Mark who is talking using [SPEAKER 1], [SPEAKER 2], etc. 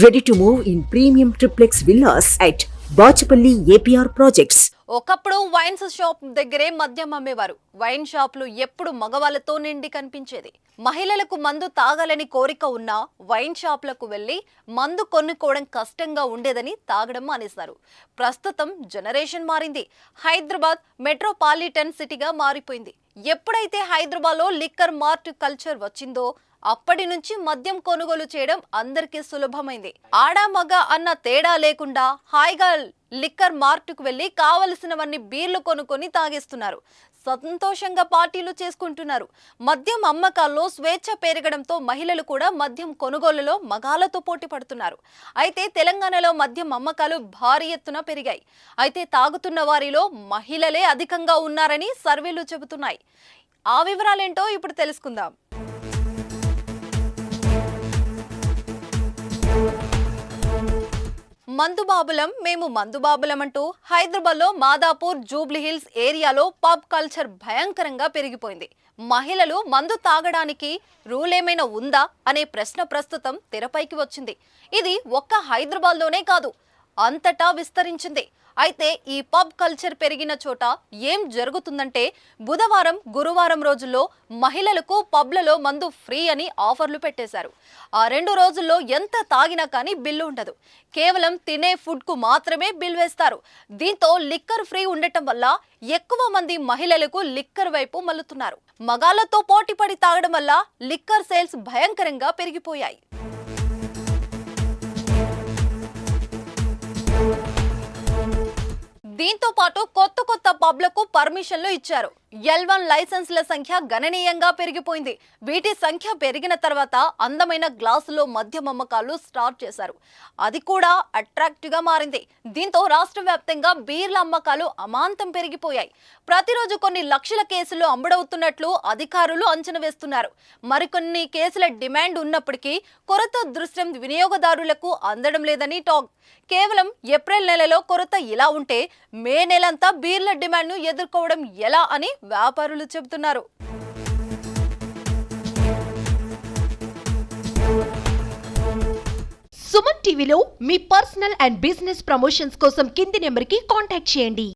[SPEAKER 1] Ready to move in premium triplex villas at Bachapalli APR Projects.
[SPEAKER 2] ఒకప్పుడు wines shop దగ్గరే మద్యం అమ్మేవారు. Wine షాపులు ఎప్పుడు మగవాళ్ళతో నిండి కనిపించేది. మహిళలకు మందు తాగాలని కోరిక ఉన్నా వైన్ షాపులకు వెళ్లి మందు కొనుక్కోవడం కష్టంగా ఉండేదని తాగడం మానేశారు. ప్రస్తుతం జనరేషన్ మారింది. హైదరాబాద్ మెట్రోపాలిటన్ సిటీగా మారిపోయింది. ఎప్పుడైతే హైదరాబాద్లో లిక్కర్ మార్ట్ కల్చర్ వచ్చిందో అప్పటి నుంచి మద్యం కొనుగోలు చేయడం అందరికీ సులభమైంది. ఆడా మగ అన్న తేడా లేకుండా హాయిగా లిక్కర్ మార్టుకు వెళ్లి కావలసినవన్నీ బీర్లు కొనుక్కొని తాగేస్తున్నారు. సంతోషంగా పార్టీలు చేసుకుంటున్నారు. మద్యం అమ్మకాల్లో స్వేచ్ఛ పెరగడంతో మహిళలు కూడా మద్యం కొనుగోలులో మగాళ్లతో పోటీ పడుతున్నారు. అయితే తెలంగాణలో మద్యం అమ్మకాలు భారీ ఎత్తున పెరిగాయి. అయితే తాగుతున్న వారిలో మహిళలే అధికంగా ఉన్నారని సర్వేలు చెబుతున్నాయి. ఆ వివరాలేంటో ఇప్పుడు తెలుసుకుందాం. మందుబాబులం మేము మందుబాబులం అంటూ హైదరాబాద్లో మాదాపూర్ జూబ్లీహిల్స్ ఏరియాలో పబ్ కల్చర్ భయంకరంగా పెరిగిపోయింది. మహిళలు మందు తాగడానికి రూల్ ఏమైనా ఉందా అనే ప్రశ్న ప్రస్తుతం తెరపైకి వచ్చింది. ఇది ఒక్క హైదరాబాద్లోనే కాదు, అంతటా విస్తరించింది. అయితే ఈ పబ్ కల్చర్ పెరిగిన చోట ఏం జరుగుతుందంటే బుధవారం గురువారం రోజుల్లో మహిళలకు పబ్లలో మందు ఫ్రీ అని ఆఫర్లు పెట్టేశారు. ఆ 2 రోజుల్లో ఎంత తాగినా కానీ బిల్లు ఉండదు. కేవలం తినే ఫుడ్ కు మాత్రమే బిల్ వేస్తారు. దీంతో లిక్కర్ ఫ్రీ ఉండటం వల్ల ఎక్కువ మంది మహిళలకు లిక్కర్ వైపు మల్లుతున్నారు. మగాళ్లతో పోటీపడి తాగడం వల్ల లిక్కర్ సేల్స్ భయంకరంగా పెరిగిపోయాయి. దీంతో పాటు కొత్త పబ్లకు పర్మిషన్లు ఇచ్చారు. L1 లైసెన్స్ల సంఖ్య గణనీయంగా పెరిగిపోయింది. వీటి సంఖ్య పెరిగిన తర్వాత అందమైన గ్లాసులో మద్యం అమ్మకాలు స్టార్ట్ చేశారు. అది కూడా అట్రాక్టివ్ గా మారింది. దీంతో రాష్ట్ర వ్యాప్తంగా బీర్ల అమ్మకాలు అమాంతం పెరిగిపోయాయి. ప్రతిరోజు కొన్ని లక్షల కేసులు అమ్ముడవుతున్నట్లు అధికారులు అంచనా వేస్తున్నారు. మరికొన్ని కేసుల డిమాండ్ ఉన్నప్పటికీ కొరత దృశ్యం వినియోగదారులకు అందడం లేదని టాక్. కేవలం ఏప్రిల్ నెలలో కొరత ఇలా ఉంటే మే నెలంతా బీర్ల డిమాండ్ను ఎదుర్కోవడం ఎలా అని వ్యాపారులు చెబుతున్నారు.
[SPEAKER 3] సుమన్ టీవీలో మీ పర్సనల్ అండ్ బిజినెస్ ప్రమోషన్స్ కోసం కింది నెంబర్కి కాంటాక్ట్ చేయండి.